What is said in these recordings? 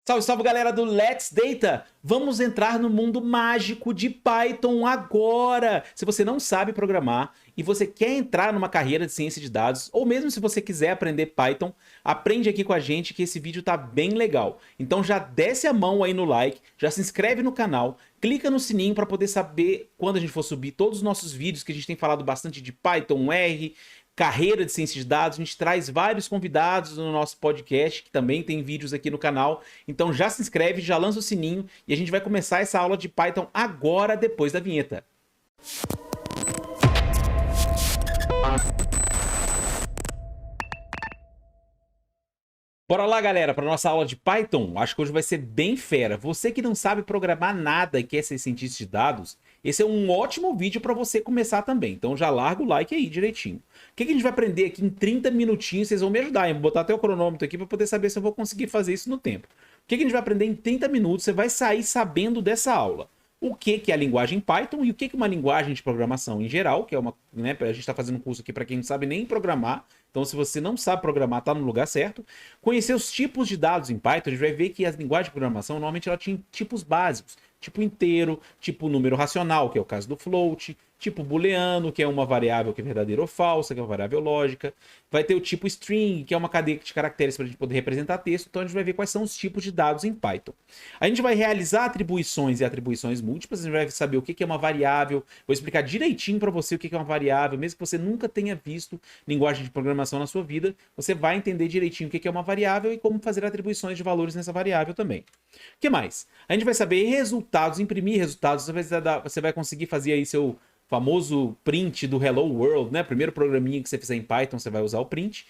Salve, salve galera do Let's Data! Vamos entrar no mundo mágico de Python agora! Se você não sabe programar e você quer entrar numa carreira de ciência de dados, ou mesmo se você quiser aprender Python, aprende aqui com a gente que esse vídeo tá bem legal. Então já desce a mão aí no like, já se inscreve no canal, clica no sininho para poder saber quando a gente for subir todos os nossos vídeos, que a gente tem falado bastante de Python, R, carreira de ciência de dados. A gente traz vários convidados no nosso podcast, que também tem vídeos aqui no canal. Então já se inscreve, já lança o sininho e a gente vai começar essa aula de Python agora, depois da vinheta. Bora lá, galera, para nossa aula de Python. Acho que hoje vai ser bem fera. Você que não sabe programar nada e quer ser cientista de dados, esse é um ótimo vídeo para você começar também. Então já larga o like aí direitinho. O que a gente vai aprender aqui em 30 minutinhos? Vocês vão me ajudar. Eu vou botar até o cronômetro aqui para poder saber se eu vou conseguir fazer isso no tempo. O que a gente vai aprender em 30 minutos? Você vai sair sabendo dessa aula. O que é a linguagem Python e o que é uma linguagem de programação em geral, que é uma, né, a gente está fazendo um curso aqui para quem não sabe nem programar. Então, se você não sabe programar, está no lugar certo. Conhecer os tipos de dados em Python, a gente vai ver que as linguagens de programação, normalmente, ela tinha tipos básicos. Tipo inteiro, tipo número racional, que é o caso do float, tipo booleano, que é uma variável que é verdadeira ou falsa, que é uma variável lógica. Vai ter o tipo string, que é uma cadeia de caracteres para a gente poder representar texto. Então, a gente vai ver quais são os tipos de dados em Python. A gente vai realizar atribuições e atribuições múltiplas. A gente vai saber o que é uma variável. Vou explicar direitinho para você o que é uma variável. Mesmo que você nunca tenha visto linguagem de programação na sua vida, você vai entender direitinho o que é uma variável e como fazer atribuições de valores nessa variável também. O que mais? A gente vai saber resultados, imprimir resultados. Você vai conseguir fazer aí seu famoso print do Hello World, né? Primeiro programinha que você fizer em Python, você vai usar o print.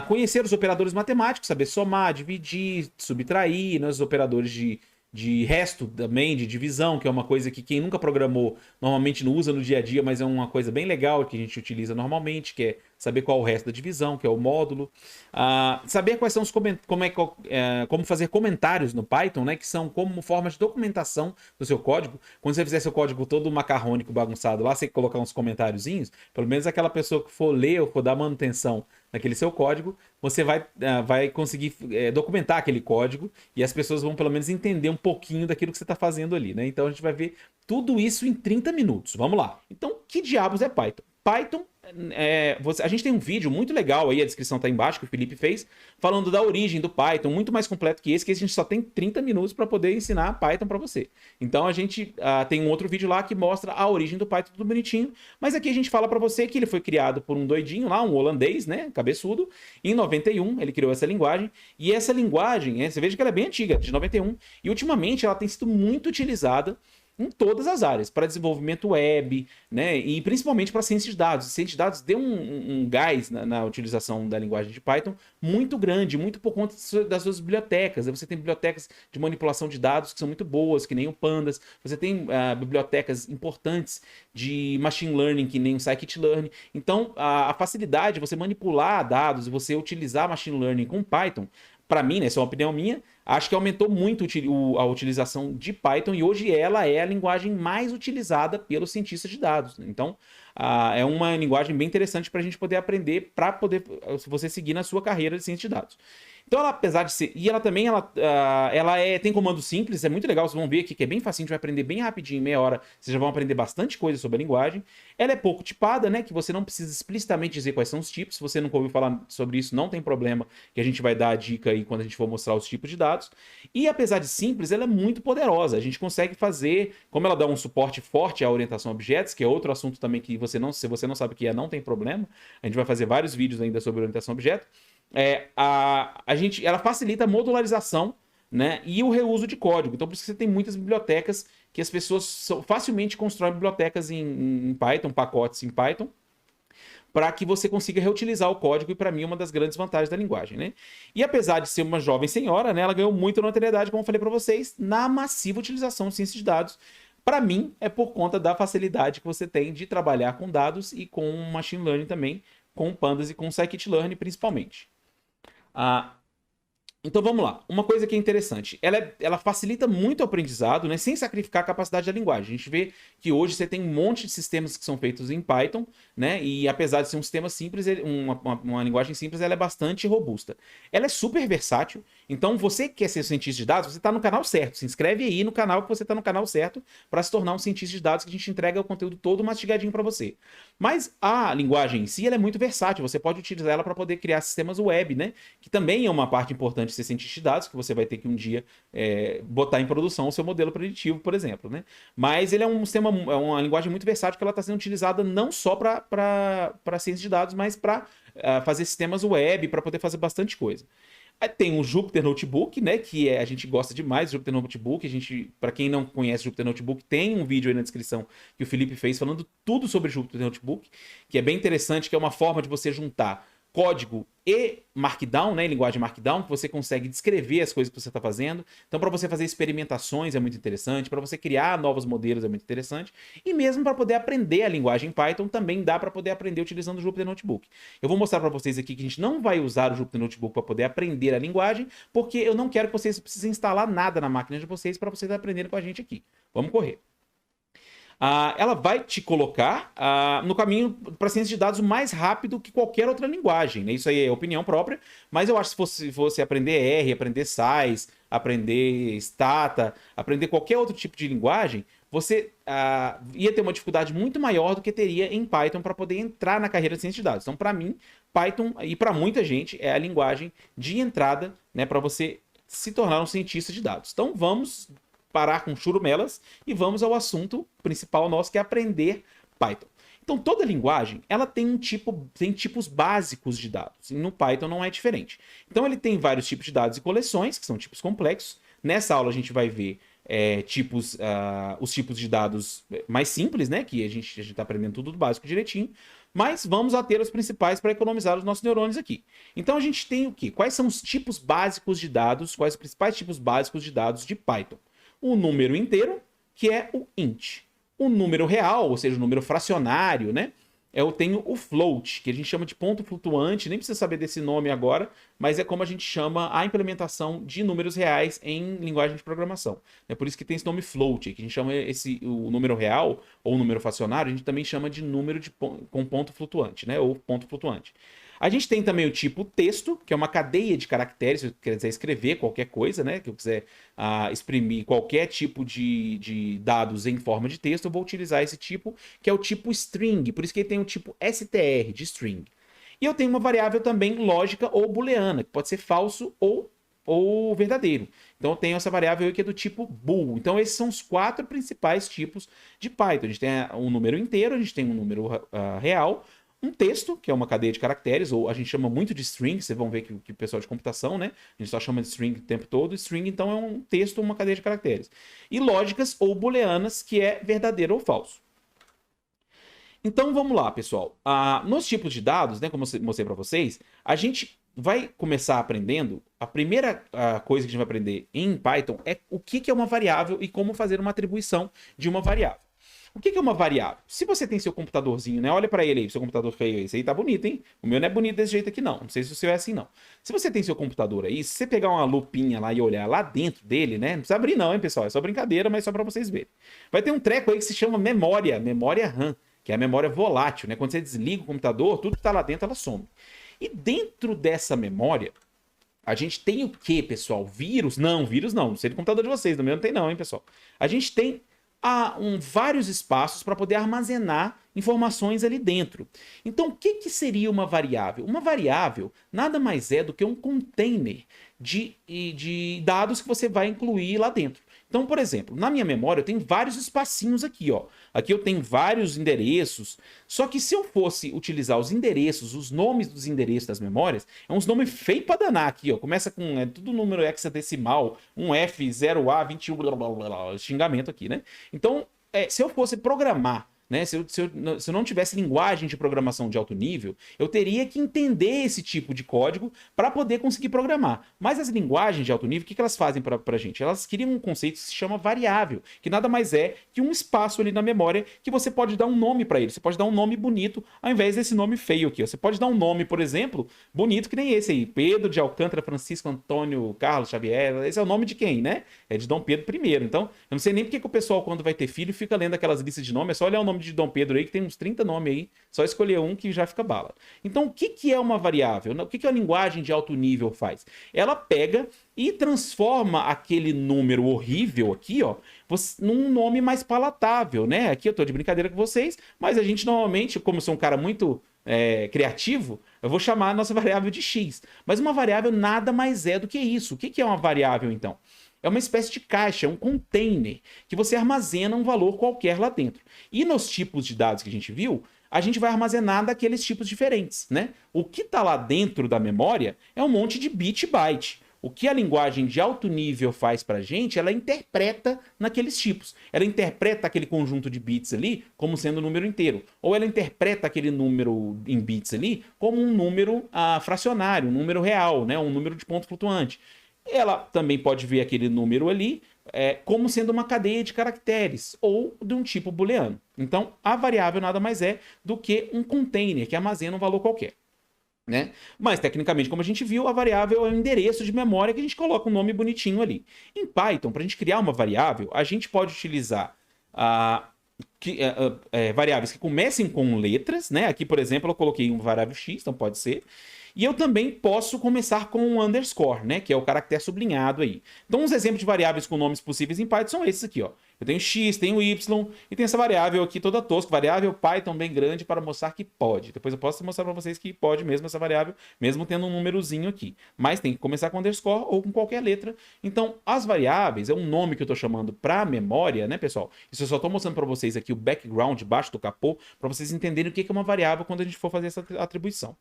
Conhecer os operadores matemáticos, saber somar, dividir, subtrair, né? Os operadores de resto também, de divisão, que é uma coisa que quem nunca programou normalmente não usa no dia a dia, mas é uma coisa bem legal que a gente utiliza normalmente, que é saber qual é o resto da divisão, que é o módulo. Saber quais são os como fazer comentários no Python, né, que são como formas de documentação do seu código. Quando você fizer seu código todo macarrônico, bagunçado, lá você colocar uns comentáriozinhos, pelo menos aquela pessoa que for ler ou for dar manutenção naquele seu código, você vai conseguir documentar aquele código e as pessoas vão pelo menos entender um pouquinho daquilo que você está fazendo ali, né? Então a gente vai ver tudo isso em 30 minutos. Vamos lá. Então, que diabos é Python? Python, a gente tem um vídeo muito legal aí, a descrição tá embaixo, que o Felipe fez, falando da origem do Python, muito mais completo que a gente só tem 30 minutos para poder ensinar Python para você. Então a gente tem um outro vídeo lá que mostra a origem do Python, tudo bonitinho, mas aqui a gente fala para você que ele foi criado por um doidinho lá, um holandês, né, cabeçudo, em 91 ele criou essa linguagem, e essa linguagem, você veja que ela é bem antiga, de 91, e ultimamente ela tem sido muito utilizada em todas as áreas, para desenvolvimento web, né, e principalmente para ciência de dados. Ciência de dados deu um gás na utilização da linguagem de Python muito grande, muito por conta das suas bibliotecas. Você tem bibliotecas de manipulação de dados que são muito boas, que nem o Pandas. Você tem bibliotecas importantes de machine learning, que nem o scikit-learn. Então, a facilidade de você manipular dados e você utilizar machine learning com Python, para mim, né, essa é uma opinião minha, acho que aumentou muito a utilização de Python e hoje ela é a linguagem mais utilizada pelos cientistas de dados. Então, é uma linguagem bem interessante para a gente poder aprender, para poder você seguir na sua carreira de ciência de dados. Então, ela, apesar de ser... E ela também, tem comando simples, é muito legal, vocês vão ver aqui que é bem facinho, a gente vai aprender bem rapidinho, em meia hora, vocês já vão aprender bastante coisa sobre a linguagem. Ela é pouco tipada, né, que você não precisa explicitamente dizer quais são os tipos, se você nunca ouviu falar sobre isso, não tem problema, que a gente vai dar a dica aí quando a gente for mostrar os tipos de dados. E apesar de simples, ela é muito poderosa, a gente consegue fazer, como ela dá um suporte forte à orientação a objetos, que é outro assunto também que se você não sabe o que é, não tem problema, a gente vai fazer vários vídeos ainda sobre orientação a objeto. Ela facilita a modularização, né, e o reuso de código. Então, por isso que você tem muitas bibliotecas que as pessoas facilmente constroem bibliotecas em Python, pacotes em Python, para que você consiga reutilizar o código, e para mim é uma das grandes vantagens da linguagem, né? E apesar de ser uma jovem senhora, né, ela ganhou muita notoriedade, como eu falei para vocês, na massiva utilização de ciência de dados. Para mim, é por conta da facilidade que você tem de trabalhar com dados e com machine learning também, com pandas e com scikit-learn principalmente. Então vamos lá. Uma coisa que é interessante, ela facilita muito o aprendizado, né, sem sacrificar a capacidade da linguagem. A gente vê que hoje você tem um monte de sistemas que são feitos em Python, né? E apesar de ser um sistema simples, uma linguagem simples, ela é bastante robusta. Ela é super versátil, então você que quer ser cientista de dados, você está no canal certo. Se inscreve aí no canal que você está no canal certo para se tornar um cientista de dados, que a gente entrega o conteúdo todo mastigadinho para você. Mas a linguagem em si, ela é muito versátil, você pode utilizar ela para poder criar sistemas web, né? Que também é uma parte importante de ser cientista de dados, que você vai ter que um dia botar em produção o seu modelo preditivo, por exemplo, né? Mas ele é um sistema, é uma linguagem muito versátil, que ela está sendo utilizada não só para ciência de dados, mas para fazer sistemas web, para poder fazer bastante coisa. Aí tem o Jupyter Notebook, né, que a gente gosta demais do Jupyter Notebook. A gente, para quem não conhece o Jupyter Notebook, tem um vídeo aí na descrição que o Felipe fez falando tudo sobre o Jupyter Notebook, que é bem interessante, que é uma forma de você juntar código e Markdown, né, em linguagem Markdown, que você consegue descrever as coisas que você está fazendo. Então, para você fazer experimentações é muito interessante, para você criar novos modelos é muito interessante, e mesmo para poder aprender a linguagem Python também dá para poder aprender utilizando o Jupyter Notebook. Eu vou mostrar para vocês aqui que a gente não vai usar o Jupyter Notebook para poder aprender a linguagem, porque eu não quero que vocês precisem instalar nada na máquina de vocês para vocês aprenderem com a gente aqui. Vamos correr. Ela vai te colocar no caminho para ciência de dados mais rápido que qualquer outra linguagem, né? Isso aí é opinião própria, mas eu acho que se fosse aprender R, aprender SAS, aprender Stata, aprender qualquer outro tipo de linguagem, você ia ter uma dificuldade muito maior do que teria em Python para poder entrar na carreira de ciência de dados. Então, para mim, Python, e para muita gente, é a linguagem de entrada, né, para você se tornar um cientista de dados. Então, vamos parar com churumelas e vamos ao assunto principal nosso, que é aprender Python. Então, toda linguagem, ela tem tipos básicos de dados. E no Python não é diferente. Então, ele tem vários tipos de dados e coleções, que são tipos complexos. Nessa aula, a gente vai ver os tipos de dados mais simples, né? Que a gente está aprendendo tudo do básico direitinho. Mas vamos a ter os principais para economizar os nossos neurônios aqui. Então, a gente tem o quê? Quais são os tipos básicos de dados? Quais os principais tipos básicos de dados de Python? O número inteiro, que é o int. O número real, ou seja, o número fracionário, né? Eu tenho o float, que a gente chama de ponto flutuante. Nem precisa saber desse nome agora, mas é como a gente chama a implementação de números reais em linguagem de programação. É por isso que tem esse nome float, que a gente chama o número real ou o número fracionário, a gente também chama de número com ponto flutuante, né? Ou ponto flutuante. A gente tem também o tipo texto, que é uma cadeia de caracteres, se eu quiser escrever qualquer coisa, né? Que eu quiser exprimir qualquer tipo de dados em forma de texto, eu vou utilizar esse tipo, que é o tipo string. Por isso que ele tem o tipo str, de string. E eu tenho uma variável também lógica ou booleana, que pode ser falso ou verdadeiro. Então eu tenho essa variável que é do tipo bool. Então esses são os 4 principais tipos de Python. A gente tem um número inteiro, a gente tem um número real, um texto, que é uma cadeia de caracteres, ou a gente chama muito de string, vocês vão ver que o pessoal de computação, né? A gente só chama de string o tempo todo. String, então, é um texto ou uma cadeia de caracteres. E lógicas ou booleanas, que é verdadeiro ou falso. Então, vamos lá, pessoal. Nos tipos de dados, né, como eu mostrei para vocês, a gente vai começar aprendendo. A primeira coisa que a gente vai aprender em Python é o que é uma variável e como fazer uma atribuição de uma variável. O que é uma variável? Se você tem seu computadorzinho, né? Olha para ele aí, seu computador feio aí. Esse aí tá bonito, hein? O meu não é bonito desse jeito aqui, não. Não sei se o seu é assim, não. Se você tem seu computador aí, se você pegar uma lupinha lá e olhar lá dentro dele, né? Não precisa abrir não, hein, pessoal? É só brincadeira, mas só para vocês verem. Vai ter um treco aí que se chama memória RAM, que é a memória volátil, né? Quando você desliga o computador, tudo que tá lá dentro, ela some. E dentro dessa memória, a gente tem o quê, pessoal? Vírus? Não, vírus não. Não sei do computador de vocês, no meu não tem não, hein, pessoal? A gente tem vários espaços para poder armazenar informações ali dentro. Então, o que seria uma variável? Uma variável nada mais é do que um container de dados que você vai incluir lá dentro. Então, por exemplo, na minha memória eu tenho vários espacinhos aqui, ó. Aqui eu tenho vários endereços, só que se eu fosse utilizar os endereços, os nomes dos endereços das memórias, é uns nomes feios pra danar aqui, ó. Começa com tudo número hexadecimal, um F0A21, blá, blá, blá, blá, xingamento aqui, né? Então, se eu fosse programar, né? Se eu não tivesse linguagem de programação de alto nível, eu teria que entender esse tipo de código para poder conseguir programar. Mas as linguagens de alto nível, o que elas fazem para a gente? Elas criam um conceito que se chama variável, que nada mais é que um espaço ali na memória que você pode dar um nome para ele. Você pode dar um nome bonito ao invés desse nome feio aqui. Você pode dar um nome, por exemplo, bonito que nem esse aí. Pedro de Alcântara, Francisco Antônio Carlos Xavier. Esse é o nome de quem, né? É de Dom Pedro I. Então, eu não sei nem porque que o pessoal, quando vai ter filho, fica lendo aquelas listas de nome. É só olhar o nome nome de Dom Pedro aí, que tem uns 30 nomes aí, só escolher um que já fica bala. Então, o que é uma variável? O que a linguagem de alto nível faz? Ela pega e transforma aquele número horrível aqui, ó, num nome mais palatável, né? Aqui eu tô de brincadeira com vocês, mas a gente normalmente, como eu sou um cara muito criativo, eu vou chamar a nossa variável de x. Mas uma variável nada mais é do que isso. O que é uma variável, então? É uma espécie de caixa, um container, que você armazena um valor qualquer lá dentro. E nos tipos de dados que a gente viu, a gente vai armazenar daqueles tipos diferentes, né? O que está lá dentro da memória é um monte de bit e byte. O que a linguagem de alto nível faz para a gente, ela interpreta naqueles tipos. Ela interpreta aquele conjunto de bits ali como sendo um número inteiro. Ou ela interpreta aquele número em bits ali como um número fracionário, um número real, né? Um número de ponto flutuante. Ela também pode ver aquele número ali como sendo uma cadeia de caracteres ou de um tipo booleano. Então, a variável nada mais é do que um container que armazena um valor qualquer. Né? Mas, tecnicamente, como a gente viu, a variável é um endereço de memória que a gente coloca um nome bonitinho ali. Em Python, para a gente criar uma variável, a gente pode utilizar variáveis que comecem com letras, né? Aqui, por exemplo, eu coloquei uma variável x, então pode ser. E eu também posso começar com um underscore, né? Que é o caractere sublinhado aí. Então, uns exemplos de variáveis com nomes possíveis em Python são esses aqui, ó. Eu tenho x, tenho y, e tem essa variável aqui toda tosca, variável Python bem grande para mostrar que pode. Depois eu posso mostrar para vocês que pode mesmo essa variável, mesmo tendo um númerozinho aqui. Mas tem que começar com underscore ou com qualquer letra. Então, as variáveis é um nome que eu estou chamando para memória, né, pessoal? Isso eu só estou mostrando para vocês aqui o background debaixo do capô, para vocês entenderem o que é uma variável quando a gente for fazer essa atribuição.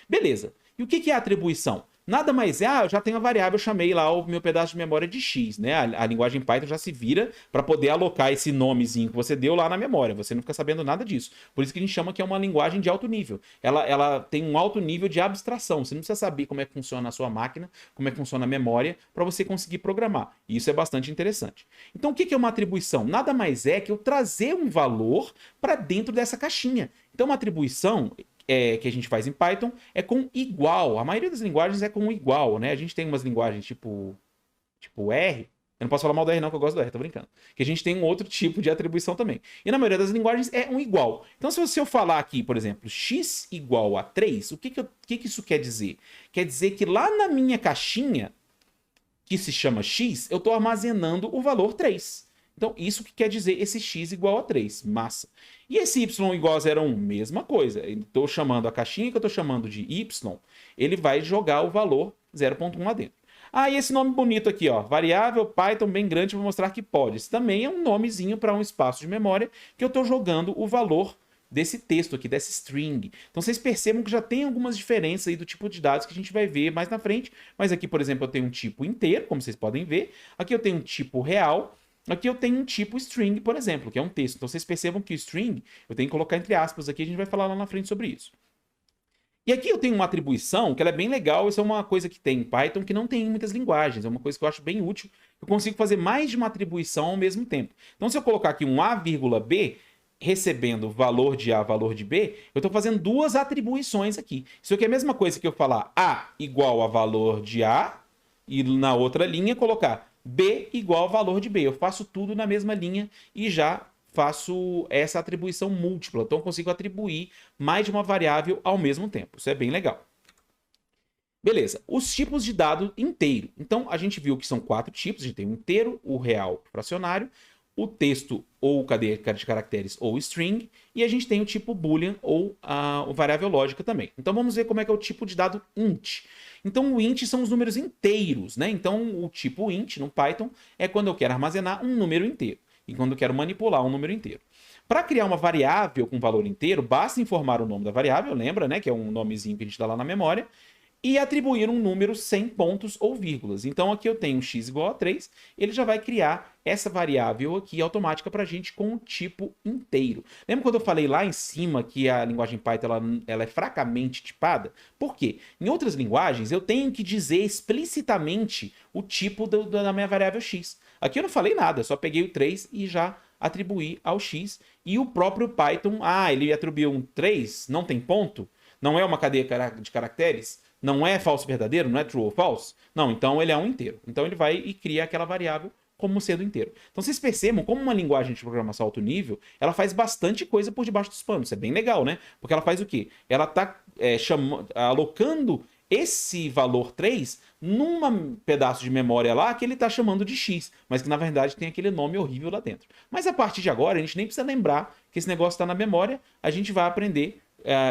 Beleza. E o que é atribuição? Nada mais eu já tenho a variável, eu chamei lá o meu pedaço de memória de x, né? A linguagem Python já se vira para poder alocar esse nomezinho que você deu lá na memória. Você não fica sabendo nada disso. Por isso que a gente chama que é uma linguagem de alto nível. Ela tem um alto nível de abstração. Você não precisa saber como é que funciona a sua máquina, como é que funciona a memória, para você conseguir programar. E isso é bastante interessante. Então, o que é uma atribuição? Nada mais é que eu trazer um valor para dentro dessa caixinha. Então, uma atribuição que a gente faz em Python é com igual. A maioria das linguagens é com igual, né? A gente tem umas linguagens tipo R. Eu não posso falar mal do R não, que eu gosto do R, tô brincando. Que a gente tem um outro tipo de atribuição também. E na maioria das linguagens é um igual. Então, se eu falar aqui, por exemplo, x igual a 3, o que isso quer dizer? Quer dizer que lá na minha caixinha, que se chama x, eu estou armazenando o valor 3. Então, isso que quer dizer esse x igual a 3. Massa. E esse y igual a 0,1? Mesma coisa. Estou chamando a caixinha que eu estou chamando de y, ele vai jogar o valor 0,1 lá dentro. E esse nome bonito aqui, ó, variável Python bem grande para mostrar que pode. Esse também é um nomezinho para um espaço de memória que eu estou jogando o valor desse texto aqui, dessa string. Então, vocês percebam que já tem algumas diferenças aí do tipo de dados que a gente vai ver mais na frente. Mas aqui, por exemplo, eu tenho um tipo inteiro, como vocês podem ver. Aqui eu tenho um tipo real. Aqui eu tenho um tipo string, por exemplo, que é um texto. Então, vocês percebam que o string, eu tenho que colocar entre aspas aqui, a gente vai falar lá na frente sobre isso. E aqui eu tenho uma atribuição que ela é bem legal, isso é uma coisa que tem em Python que não tem em muitas linguagens, é uma coisa que eu acho bem útil. Eu consigo fazer mais de uma atribuição ao mesmo tempo. Então, se eu colocar aqui um A, B, recebendo valor de A, valor de B, eu estou fazendo duas atribuições aqui. Isso aqui é a mesma coisa que eu falar A igual a valor de A, e na outra linha colocar B igual a valor de B. Eu faço tudo na mesma linha e já faço essa atribuição múltipla. Então, eu consigo atribuir mais de uma variável ao mesmo tempo. Isso é bem legal. Beleza. Os tipos de dado inteiro. Então, a gente viu que são 4 tipos. A gente tem o inteiro, o real, o fracionário, o texto ou cadeia de caracteres ou string, e a gente tem o tipo boolean ou a variável lógica também. Então, vamos ver como é que é o tipo de dado int. Então, o int são os números inteiros, né? Então, o tipo int no Python é quando eu quero armazenar um número inteiro e quando eu quero manipular um número inteiro. Para criar uma variável com valor inteiro, basta informar o nome da variável, lembra, né? Que é um nomezinho que a gente dá lá na memória, e atribuir um número sem pontos ou vírgulas. Então, aqui eu tenho x igual a 3, ele já vai criar essa variável aqui automática para a gente com o tipo inteiro. Lembra quando eu falei lá em cima que a linguagem Python ela é fracamente tipada? Por quê? Em outras linguagens, eu tenho que dizer explicitamente o tipo da minha variável x. Aqui eu não falei nada, só peguei o 3 e já atribuí ao x. E o próprio Python, ele atribuiu um 3, não tem ponto? Não é uma cadeia de caracteres? Não é falso verdadeiro? Não é true ou false? Não, então ele é um inteiro. Então ele vai e cria aquela variável como sendo inteiro. Então vocês percebam como uma linguagem de programação alto nível, ela faz bastante coisa por debaixo dos panos. Isso é bem legal, né? Porque ela faz o quê? Ela está alocando esse valor 3 num pedaço de memória lá que ele está chamando de x, mas que na verdade tem aquele nome horrível lá dentro. Mas a partir de agora, a gente nem precisa lembrar que esse negócio está na memória, a gente vai aprender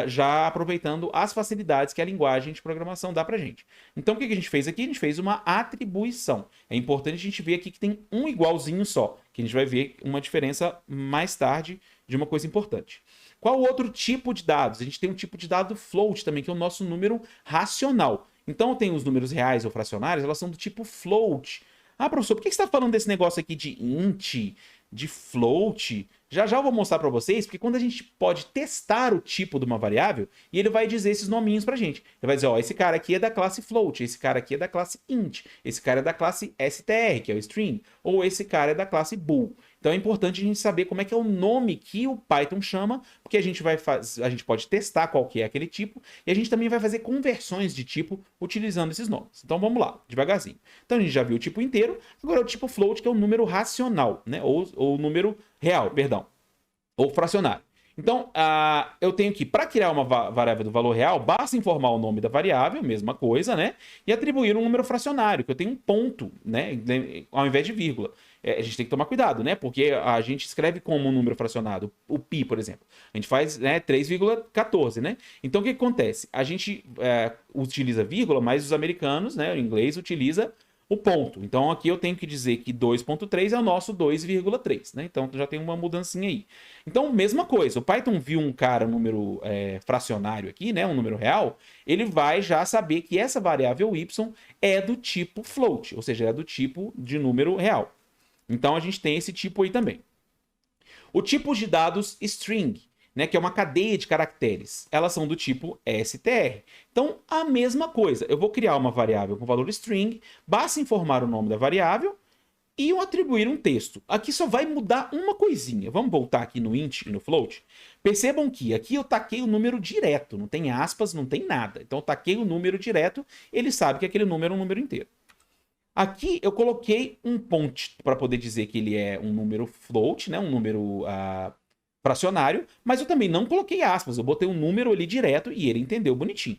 já aproveitando as facilidades que a linguagem de programação dá pra gente. Então, o que a gente fez aqui? A gente fez uma atribuição. É importante a gente ver aqui que tem um igualzinho só, que a gente vai ver uma diferença mais tarde de uma coisa importante. Qual outro tipo de dados? A gente tem um tipo de dado float também, que é o nosso número racional. Então, tem os números reais ou fracionários, elas são do tipo float. Ah, professor, por que você está falando desse negócio aqui de int, de float? Já já eu vou mostrar para vocês, porque quando a gente pode testar o tipo de uma variável, e ele vai dizer esses nominhos pra gente. Ele vai dizer, ó, esse cara aqui é da classe float, esse cara aqui é da classe int, esse cara é da classe str, que é o string, ou esse cara é da classe bool. Então é importante a gente saber como é que é o nome que o Python chama, porque a gente pode testar qual que é aquele tipo, e a gente também vai fazer conversões de tipo utilizando esses nomes. Então vamos lá, devagarzinho. Então a gente já viu o tipo inteiro, agora o tipo float, que é o número racional, né? Ou número real, perdão, ou fracionário. Então, eu tenho que, para criar uma variável do valor real, basta informar o nome da variável, mesma coisa, né? E atribuir um número fracionário, que eu tenho um ponto, né? Ao invés de vírgula. A gente tem que tomar cuidado, né? Porque a gente escreve como um número fracionado, o pi, por exemplo. A gente faz 3,14, né? Então, o que acontece? A gente utiliza vírgula, mas os americanos, né? O inglês utiliza o ponto. Então, aqui eu tenho que dizer que 2.3 é o nosso 2,3, né? Então, já tem uma mudancinha aí. Então, mesma coisa. O Python viu um cara, um número fracionário aqui, né? Um número real. Ele vai já saber que essa variável y é do tipo float, ou seja, é do tipo de número real. Então, a gente tem esse tipo aí também. O tipo de dados string, né, que é uma cadeia de caracteres. Elas são do tipo str. Então, a mesma coisa. Eu vou criar uma variável com valor string, basta informar o nome da variável e eu atribuir um texto. Aqui só vai mudar uma coisinha. Vamos voltar aqui no int e no float. Percebam que aqui eu taquei o número direto, não tem aspas, não tem nada. Então, eu taquei o número direto, ele sabe que aquele número é um número inteiro. Aqui eu coloquei um point para poder dizer que ele é um número float, né, um número fracionário, mas eu também não coloquei aspas, eu botei um número ali direto e ele entendeu bonitinho.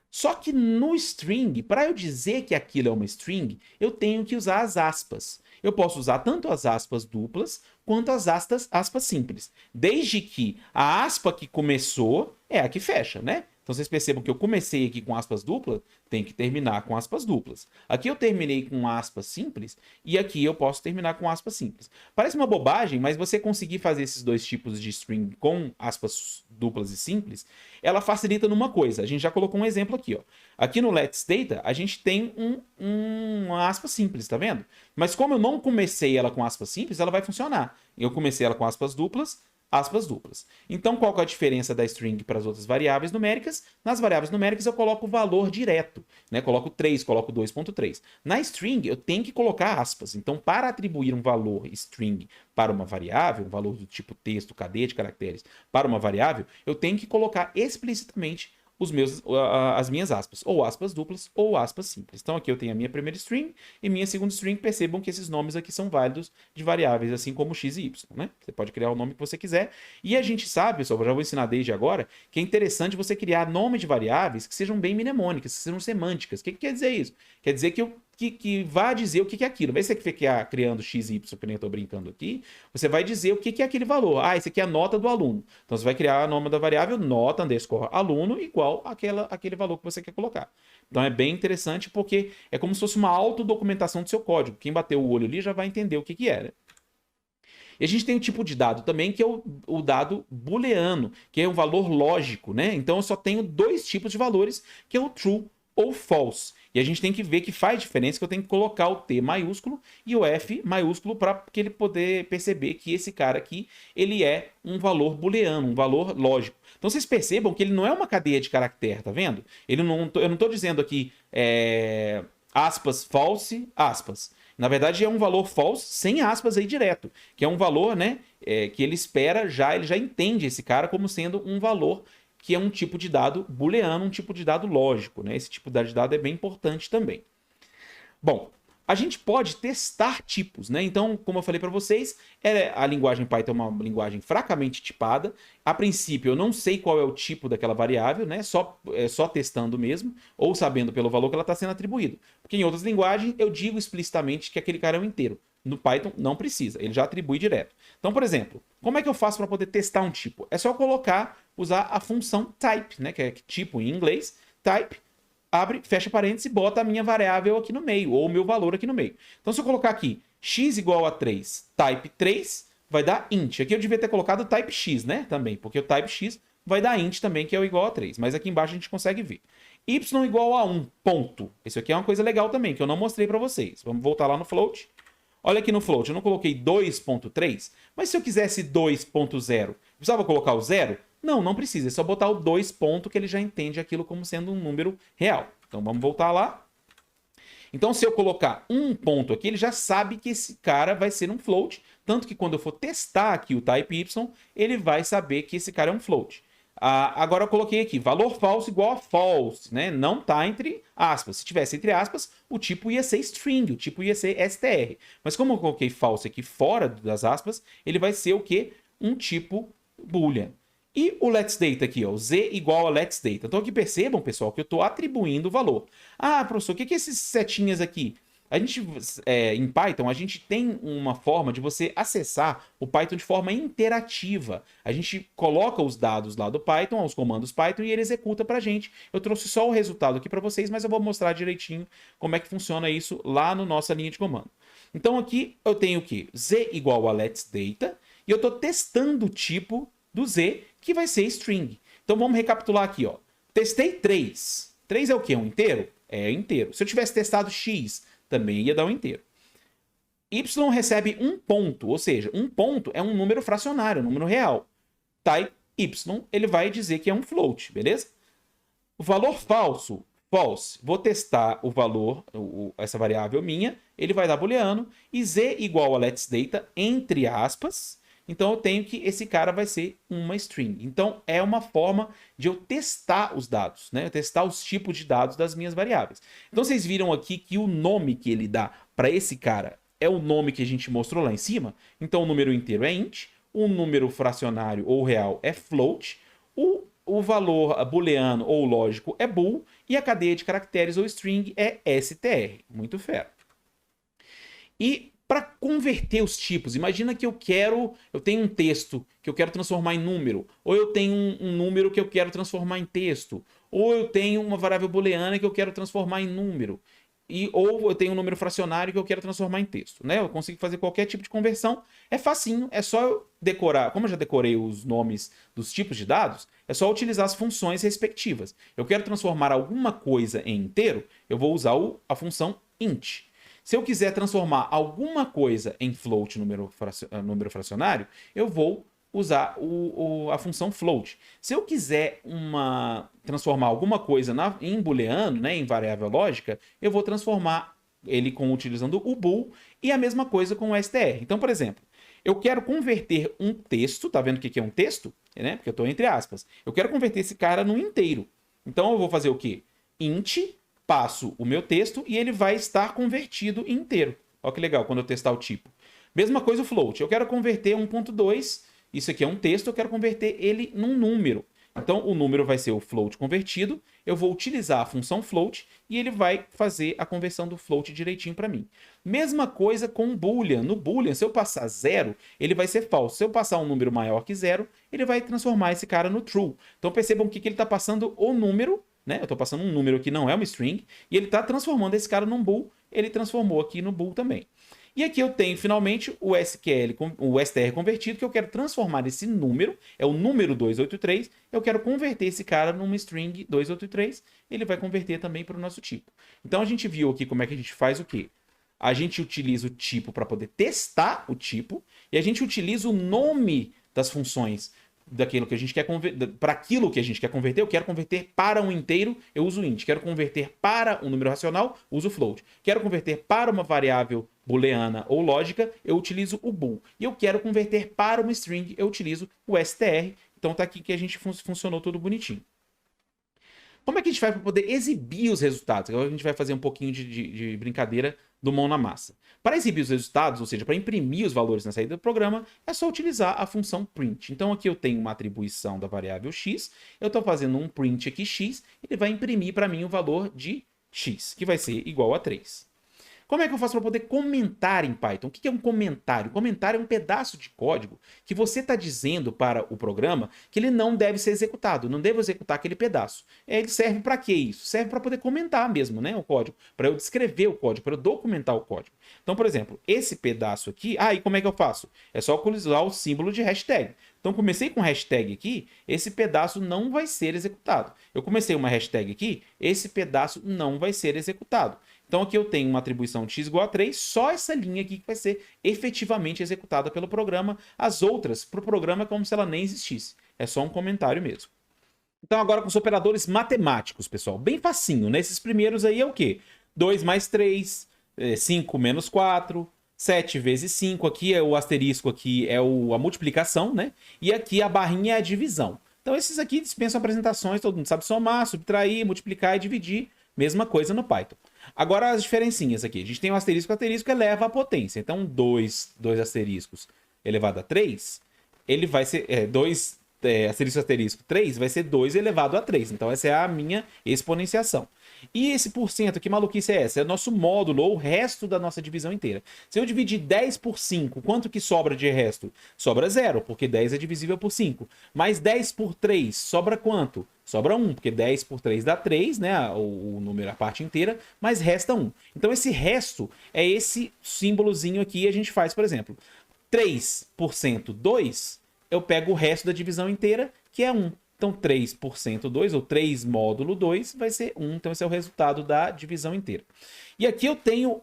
Só que no string, para eu dizer que aquilo é uma string, eu tenho que usar as aspas. Eu posso usar tanto as aspas duplas quanto as aspas simples, desde que a aspa que começou é a que fecha, né? Então vocês percebam que eu comecei aqui com aspas duplas, tem que terminar com aspas duplas. Aqui eu terminei com aspas simples e aqui eu posso terminar com aspas simples. Parece uma bobagem, mas você conseguir fazer esses dois tipos de string com aspas duplas e simples, ela facilita numa coisa. A gente já colocou um exemplo aqui, ó. Aqui no Let's Data, a gente tem uma aspa simples, tá vendo? Mas como eu não comecei ela com aspas simples, ela vai funcionar. Eu comecei ela com aspas duplas. Então, qual que é a diferença da string para as outras variáveis numéricas? Nas variáveis numéricas eu coloco o valor direto, né? Coloco 3, coloco 2.3. Na string eu tenho que colocar aspas. Então, para atribuir um valor string para uma variável, um valor do tipo texto, cadeia de caracteres, para uma variável, eu tenho que colocar explicitamente as minhas aspas, ou aspas duplas ou aspas simples. Então aqui eu tenho a minha primeira string e minha segunda string. Percebam que esses nomes aqui são válidos de variáveis, assim como x e y, né? Você pode criar o nome que você quiser. E a gente sabe, pessoal, eu já vou ensinar desde agora, que é interessante você criar nome de variáveis que sejam bem mnemônicas, que sejam semânticas. O que quer dizer isso? Quer dizer que vá dizer o que é aquilo. Vai ser que ficar criando x e y, que nem eu estou brincando aqui, você vai dizer o que é aquele valor. Ah, esse aqui é a nota do aluno. Então você vai criar o nome da variável nota underscore aluno igual aquele valor que você quer colocar. Então é bem interessante porque é como se fosse uma autodocumentação do seu código. Quem bateu o olho ali já vai entender o que é, né? E a gente tem um tipo de dado também, que é o dado booleano, que é um valor lógico, né? Então eu só tenho dois tipos de valores, que é o true ou false. E a gente tem que ver que faz diferença, que eu tenho que colocar o T maiúsculo e o F maiúsculo para que ele poder perceber que esse cara aqui, ele é um valor booleano, um valor lógico. Então vocês percebam que ele não é uma cadeia de caractere, tá vendo? Eu não estou dizendo aqui aspas, false, aspas. Na verdade, é um valor false sem aspas aí direto, que é um valor, né, que ele espera ele já entende esse cara como sendo um valor que é um tipo de dado booleano, um tipo de dado lógico, né? Esse tipo de dado é bem importante também. Bom, a gente pode testar tipos, né? Então, como eu falei para vocês, a linguagem Python é uma linguagem fracamente tipada. A princípio, eu não sei qual é o tipo daquela variável, né? Só testando mesmo, ou sabendo pelo valor que ela está sendo atribuído. Porque em outras linguagens, eu digo explicitamente que aquele cara é um inteiro. No Python, não precisa, ele já atribui direto. Então, por exemplo, como é que eu faço para poder testar um tipo? É só usar a função type, né? Que é tipo em inglês, type, abre, fecha parênteses e bota a minha variável aqui no meio, ou o meu valor aqui no meio. Então, se eu colocar aqui x igual a 3, type 3, vai dar int. Aqui eu devia ter colocado type x, né? Também, porque o type x vai dar int também, que é o igual a 3. Mas aqui embaixo a gente consegue ver. Y igual a 1, ponto. Isso aqui é uma coisa legal também, que eu não mostrei para vocês. Vamos voltar lá no float. Olha aqui no float, eu não coloquei 2.3, mas se eu quisesse 2.0, precisava colocar o 0? Não, não precisa, é só botar o 2 ponto que ele já entende aquilo como sendo um número real. Então vamos voltar lá. Então se eu colocar um ponto aqui, ele já sabe que esse cara vai ser um float, tanto que quando eu for testar aqui o type y, ele vai saber que esse cara é um float. Agora eu coloquei aqui, valor falso igual a false, né? Não está entre aspas. Se tivesse entre aspas, o tipo ia ser string, o tipo ia ser str. Mas como eu coloquei false aqui fora das aspas, ele vai ser o quê? Um tipo boolean. E o let's data aqui, ó, z igual a let's data. Então aqui percebam, pessoal, que eu estou atribuindo o valor. Ah, professor, o que é esses setinhas aqui? A gente, em Python, a gente tem uma forma de você acessar o Python de forma interativa. A gente coloca os dados lá do Python, os comandos Python, e ele executa para a gente. Eu trouxe só o resultado aqui para vocês, mas eu vou mostrar direitinho como é que funciona isso lá na nossa linha de comando. Então aqui eu tenho o quê? Z igual a let's data, e eu estou testando o tipo do Z, que vai ser string. Então vamos recapitular aqui, ó. Testei 3. 3 é o quê? Um inteiro? É inteiro. Se eu tivesse testado x, também ia dar um inteiro. Y recebe um ponto, ou seja, um ponto é um número fracionário, um número real. Type Y, ele vai dizer que é um float, beleza? O valor falso, false, vou testar o valor, essa variável minha, ele vai dar booleano, e z igual a let's data, entre aspas, então eu tenho que esse cara vai ser uma string. Então é uma forma de eu testar os dados, né? Eu testar os tipos de dados das minhas variáveis. Então vocês viram aqui que o nome que ele dá para esse cara é o nome que a gente mostrou lá em cima. Então o número inteiro é int, o número fracionário ou real é float, o valor booleano ou lógico é bool e a cadeia de caracteres ou string é str. Muito fera. E para converter os tipos, imagina que eu tenho um texto que eu quero transformar em número, ou eu tenho um número que eu quero transformar em texto, ou eu tenho uma variável booleana que eu quero transformar em número, ou eu tenho um número fracionário que eu quero transformar em texto, né? Eu consigo fazer qualquer tipo de conversão, é facinho, é só eu decorar, como eu já decorei os nomes dos tipos de dados, é só utilizar as funções respectivas. Eu quero transformar alguma coisa em inteiro, eu vou usar a função int. Se eu quiser transformar alguma coisa em float, número fracionário, eu vou usar a função float. Se eu quiser transformar alguma coisa em booleano, né, em variável lógica, eu vou transformar ele utilizando o bool e a mesma coisa com o str. Então, por exemplo, eu quero converter um texto, tá vendo o que é um texto? Né? Porque eu estou entre aspas. Eu quero converter esse cara num inteiro. Então eu vou fazer o quê? Int, passo o meu texto e ele vai estar convertido em inteiro. Olha que legal quando eu testar o tipo. Mesma coisa o float. Eu quero converter 1.2, isso aqui é um texto, eu quero converter ele num número. Então o número vai ser o float convertido, eu vou utilizar a função float e ele vai fazer a conversão do float direitinho para mim. Mesma coisa com o boolean. No boolean, se eu passar 0, ele vai ser falso. Se eu passar um número maior que 0, ele vai transformar esse cara no true. Então percebam que ele está passando o número, né? Eu estou passando um número que não é uma string, e ele está transformando esse cara num bool, ele transformou aqui no bool também. E aqui eu tenho, finalmente, o str convertido, que eu quero transformar esse número, é o número 283, eu quero converter esse cara numa string 283, ele vai converter também para o nosso tipo. Então a gente viu aqui como é que a gente faz o quê? A gente utiliza o tipo para poder testar o tipo, e a gente utiliza o nome das funções daquilo que a gente quer converter, para aquilo que a gente quer converter. Eu quero converter para um inteiro, eu uso int. Quero converter para um número racional, uso float. Quero converter para uma variável booleana ou lógica, eu utilizo o bool. E eu quero converter para uma string, eu utilizo o str. Então tá aqui que a gente funcionou tudo bonitinho. Como é que a gente faz para poder exibir os resultados? Agora a gente vai fazer um pouquinho de brincadeira do mão na massa. Para exibir os resultados, ou seja, para imprimir os valores na saída do programa, é só utilizar a função print. Então aqui eu tenho uma atribuição da variável x, eu estou fazendo um print aqui x, ele vai imprimir para mim o valor de x, que vai ser igual a 3. Como é que eu faço para poder comentar em Python? O que é um comentário? Comentário é um pedaço de código que você está dizendo para o programa que ele não deve ser executado, não devo executar aquele pedaço. Ele serve para quê isso? Serve para poder comentar mesmo, né, o código, para eu descrever o código, para eu documentar o código. Então, por exemplo, esse pedaço aqui, e como é que eu faço? É só utilizar o símbolo de hashtag. Então, comecei com hashtag aqui, esse pedaço não vai ser executado. Eu comecei uma hashtag aqui, esse pedaço não vai ser executado. Então aqui eu tenho uma atribuição de x igual a 3, só essa linha aqui que vai ser efetivamente executada pelo programa. As outras, para o programa, é como se ela nem existisse. É só um comentário mesmo. Então agora com os operadores matemáticos, pessoal. Bem facinho, né? Esses primeiros aí é o quê? 2 mais 3, 5 menos 4, 7 vezes 5. Aqui é o asterisco, aqui é a multiplicação, né? E aqui a barrinha é a divisão. Então esses aqui dispensam apresentações, todo mundo sabe somar, subtrair, multiplicar e dividir. Mesma coisa no Python. Agora as diferencinhas aqui. A gente tem um asterisco, asterisco eleva a potência. Então 2 asteriscos elevado a 3, ele vai ser 2 asterisco, asterisco 3 vai ser 2 elevado a 3. Então essa é a minha exponenciação. E esse porcento, que maluquice é essa? É o nosso módulo, ou o resto da nossa divisão inteira. Se eu dividir 10 por 5, quanto que sobra de resto? Sobra 0, porque 10 é divisível por 5. Mais 10 por 3, sobra quanto? Sobra 1, porque 10 por 3 dá 3, né? O número, a parte inteira, mas resta 1. Então esse resto é esse símbolozinho aqui e a gente faz, por exemplo, 3% 2, eu pego o resto da divisão inteira, que é 1. Então 3% 2, ou 3 módulo 2, vai ser 1. Então esse é o resultado da divisão inteira. E aqui eu tenho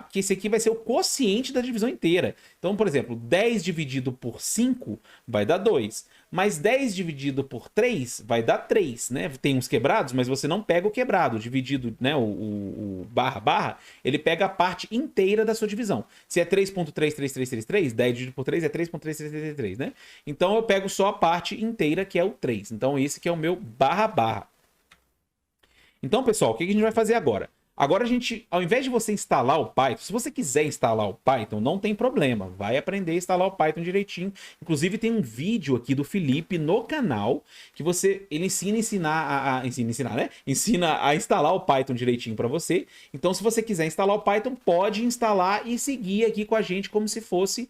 que esse aqui vai ser o quociente da divisão inteira. Então, por exemplo, 10 dividido por 5 vai dar 2. Mas 10 dividido por 3 vai dar 3, né? Tem uns quebrados, mas você não pega o quebrado. Dividido, né, o barra, ele pega a parte inteira da sua divisão. Se é 3.33333, 10 dividido por 3 é 3.3333, né? Então eu pego só a parte inteira, que é o 3. Então esse que é o meu barra. Então, pessoal, o que a gente vai fazer agora? Agora a gente, ao invés de você instalar o Python, se você quiser instalar o Python, não tem problema, vai aprender a instalar o Python direitinho. Inclusive tem um vídeo aqui do Felipe no canal que ele ensina a instalar o Python direitinho para você. Então se você quiser instalar o Python, pode instalar e seguir aqui com a gente como se fosse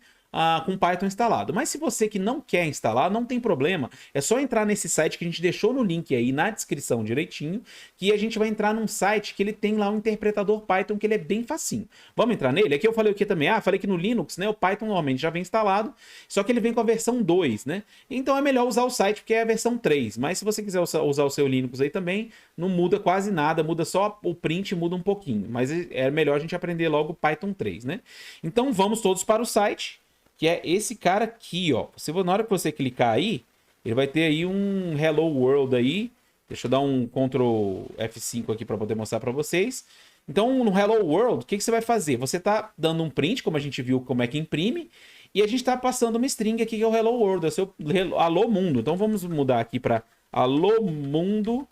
com Python instalado. Mas se você que não quer instalar, não tem problema. É só entrar nesse site que a gente deixou no link aí na descrição direitinho, que a gente vai entrar num site que ele tem lá um interpretador Python, que ele é bem facinho. Vamos entrar nele? Aqui eu falei o que também? Falei que no Linux, né, o Python normalmente já vem instalado, só que ele vem com a versão 2, né? Então é melhor usar o site porque é a versão 3. Mas se você quiser usar o seu Linux aí também, não muda quase nada, muda só o print, muda um pouquinho. Mas é melhor a gente aprender logo o Python 3, né? Então vamos todos para o site, que é esse cara aqui, ó. Na hora que você clicar aí, ele vai ter aí um Hello World aí. Deixa eu dar um Ctrl F5 aqui para poder mostrar para vocês. Então, no Hello World, o que você vai fazer? Você está dando um print, como a gente viu como é que imprime, e a gente está passando uma string aqui que é o Hello World, é o seu Alô Mundo. Então, vamos mudar aqui para Alô Mundo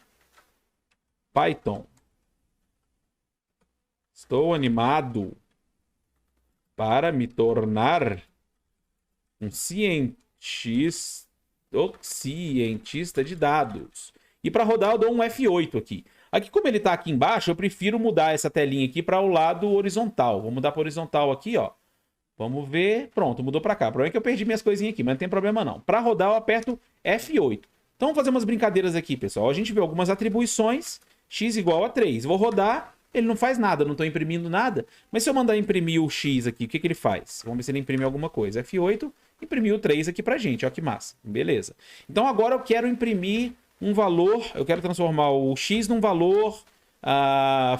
Python. Estou animado para me tornar um cientista de dados. E para rodar eu dou um F8 aqui. Aqui, como ele está aqui embaixo, eu prefiro mudar essa telinha aqui para o lado horizontal. Vou mudar para horizontal aqui, ó. Vamos ver. Pronto, mudou para cá. O problema é que eu perdi minhas coisinhas aqui, mas não tem problema não. Para rodar eu aperto F8. Então vamos fazer umas brincadeiras aqui, pessoal. A gente vê algumas atribuições. X igual a 3. Vou rodar. Ele não faz nada, não estou imprimindo nada. Mas se eu mandar imprimir o X aqui, o que ele faz? Vamos ver se ele imprime alguma coisa. F8, imprimiu o 3 aqui pra gente. Ó que massa. Beleza. Então agora eu quero imprimir um valor, eu quero transformar o X num valor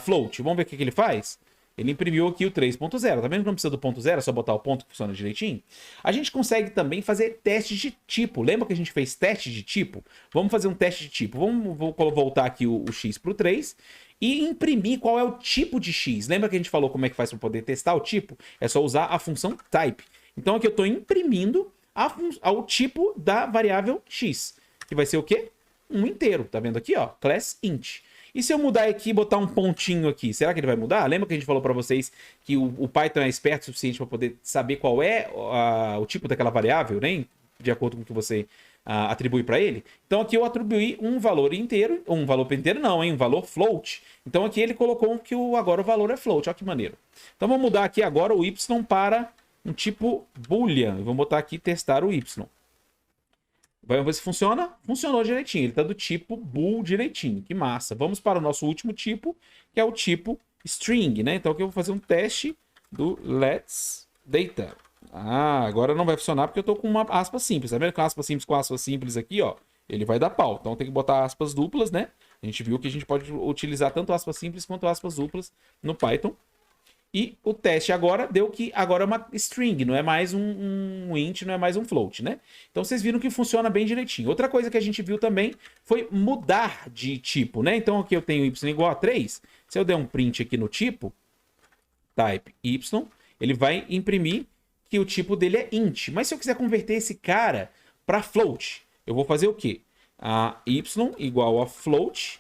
float. Vamos ver o que ele faz? Ele imprimiu aqui o 3.0. Tá vendo que não precisa do ponto zero? É só botar o ponto que funciona direitinho. A gente consegue também fazer testes de tipo. Lembra que a gente fez teste de tipo? Vamos fazer um teste de tipo. Vou voltar aqui o X para o 3 e imprimir qual é o tipo de X. Lembra que a gente falou como é que faz para poder testar o tipo? É só usar a função type. Então aqui eu estou imprimindo ao tipo da variável X. Que vai ser o quê? Um inteiro. Tá vendo aqui? Ó, class int. E se eu mudar aqui e botar um pontinho aqui, será que ele vai mudar? Lembra que a gente falou para vocês que o Python é esperto o suficiente para poder saber qual é o tipo daquela variável, né? De acordo com o que você atribui para ele. Então aqui eu atribuí um valor inteiro, um valor inteiro não, hein? Um valor float. Então aqui ele colocou que agora o valor é float, olha que maneiro. Então vamos mudar aqui agora o y para um tipo boolean. Eu vou botar aqui testar o y. Vamos ver se funciona? Funcionou direitinho. Ele está do tipo bool direitinho. Que massa. Vamos para o nosso último tipo, que é o tipo string, né? Então aqui eu vou fazer um teste do let's data. Agora não vai funcionar porque eu estou com uma aspa simples. Tá vendo? Com aspa simples aqui, ó, ele vai dar pau. Então tem que botar aspas duplas, né? A gente viu que a gente pode utilizar tanto aspas simples quanto aspas duplas no Python. E o teste agora deu que agora é uma string, não é mais um int, não é mais um float, né? Então vocês viram que funciona bem direitinho. Outra coisa que a gente viu também foi mudar de tipo, né? Então aqui eu tenho y igual a 3. Se eu der um print aqui no tipo, type y, ele vai imprimir que o tipo dele é int. Mas se eu quiser converter esse cara para float, eu vou fazer o quê? Y igual a float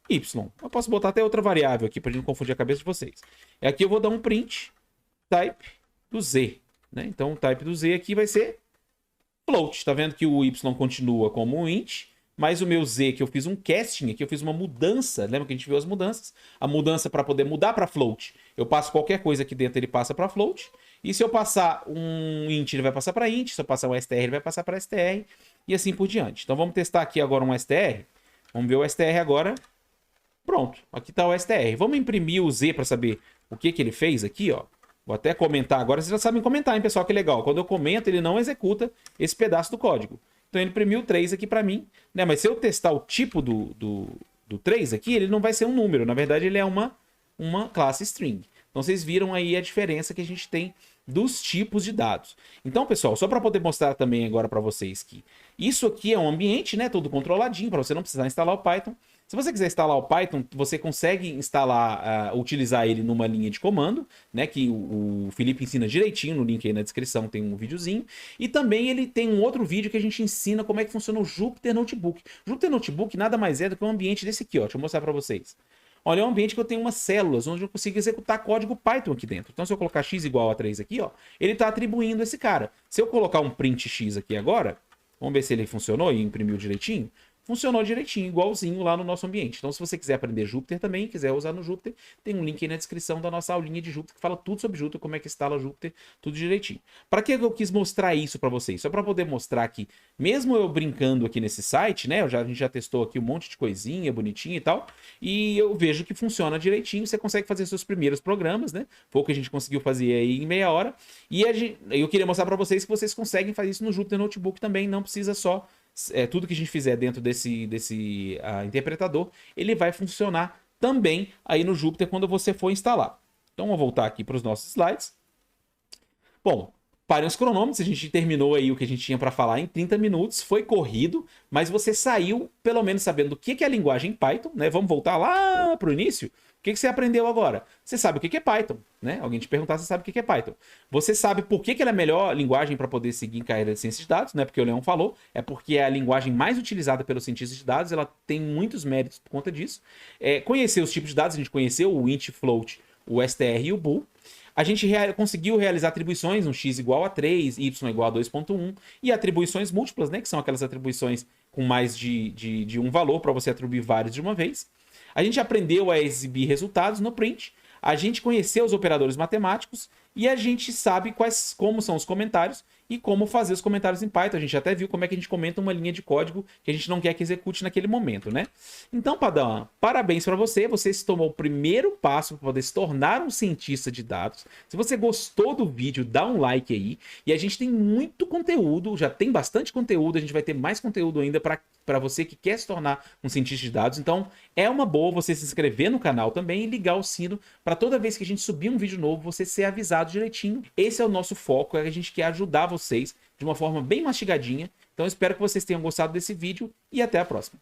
y. Eu posso botar até outra variável aqui para não confundir a cabeça de vocês. E aqui eu vou dar um print type do z, né? Então o type do z aqui vai ser float. Tá vendo que o y continua como um int, mas o meu z que eu fiz um casting aqui, eu fiz uma mudança. Lembra que a gente viu as mudanças? A mudança para poder mudar para float. Eu passo qualquer coisa aqui dentro, ele passa para float. E se eu passar um int, ele vai passar para int. Se eu passar um str, ele vai passar para str. E assim por diante. Então vamos testar aqui agora um str. Vamos ver o str agora. Pronto, aqui está o str. Vamos imprimir o z para saber o que ele fez aqui, ó. Vou até comentar agora. Vocês já sabem comentar, hein, pessoal? Que legal. Quando eu comento, ele não executa esse pedaço do código. Então ele imprimiu 3 aqui para mim, né? Mas se eu testar o tipo do 3 aqui, ele não vai ser um número. Na verdade, ele é uma classe string. Então vocês viram aí a diferença que a gente tem dos tipos de dados. Então, pessoal, só para poder mostrar também agora para vocês que isso aqui é um ambiente, né? Todo controladinho, para você não precisar instalar o Python. Se você quiser instalar o Python, você consegue instalar, utilizar ele numa linha de comando, né? Que o Felipe ensina direitinho no link aí na descrição, tem um videozinho. E também ele tem um outro vídeo que a gente ensina como é que funciona o Jupyter Notebook. Jupyter Notebook nada mais é do que um ambiente desse aqui, ó. Deixa eu mostrar para vocês. Olha, é um ambiente que eu tenho umas células onde eu consigo executar código Python aqui dentro. Então, se eu colocar x igual a 3 aqui, ó, ele está atribuindo esse cara. Se eu colocar um print x aqui agora, vamos ver se ele funcionou e imprimiu direitinho. Funcionou direitinho, igualzinho lá no nosso ambiente. Então, se você quiser aprender Jupyter também, quiser usar no Jupyter, tem um link aí na descrição da nossa aulinha de Jupyter que fala tudo sobre Jupyter, como é que instala Jupyter, tudo direitinho. Para que eu quis mostrar isso para vocês? Só para poder mostrar que, mesmo eu brincando aqui nesse site, né? A gente já testou aqui um monte de coisinha bonitinha e tal, e eu vejo que funciona direitinho. Você consegue fazer seus primeiros programas, né? Foi o que a gente conseguiu fazer aí em meia hora. E eu queria mostrar para vocês que vocês conseguem fazer isso no Jupyter Notebook também, não precisa só tudo que a gente fizer dentro desse interpretador, ele vai funcionar também aí no Jupyter quando você for instalar. Então, vamos voltar aqui para os nossos slides. Bom, parem os cronômetros, a gente terminou aí o que a gente tinha para falar em 30 minutos, foi corrido, mas você saiu pelo menos sabendo o que é a linguagem Python, né? Vamos voltar lá para o início? O que você aprendeu agora? Você sabe o que é Python, né? Alguém te perguntar, você sabe o que é Python. Você sabe por que ela é a melhor linguagem para poder seguir em carreira de ciência de dados, não é porque o Leão falou, é porque é a linguagem mais utilizada pelos cientistas de dados, ela tem muitos méritos por conta disso. Conhecer os tipos de dados, a gente conheceu o int, float, o str e o bool. A gente conseguiu realizar atribuições, um x igual a 3, y igual a 2.1, e atribuições múltiplas, né? Que são aquelas atribuições com mais de um valor para você atribuir vários de uma vez. A gente aprendeu a exibir resultados no print, a gente conheceu os operadores matemáticos e a gente sabe como são os comentários e como fazer os comentários em Python. A gente até viu como é que a gente comenta uma linha de código que a gente não quer que execute naquele momento, né? Então, Padawan, parabéns para você. Você se tomou o primeiro passo para poder se tornar um cientista de dados. Se você gostou do vídeo, dá um like aí. E a gente tem muito conteúdo, já tem bastante conteúdo. A gente vai ter mais conteúdo ainda para você que quer se tornar um cientista de dados. Então, é uma boa você se inscrever no canal também e ligar o sino para toda vez que a gente subir um vídeo novo, você ser avisado direitinho. Esse é o nosso foco, a gente quer ajudar vocês de uma forma bem mastigadinha. Então, eu espero que vocês tenham gostado desse vídeo e até a próxima.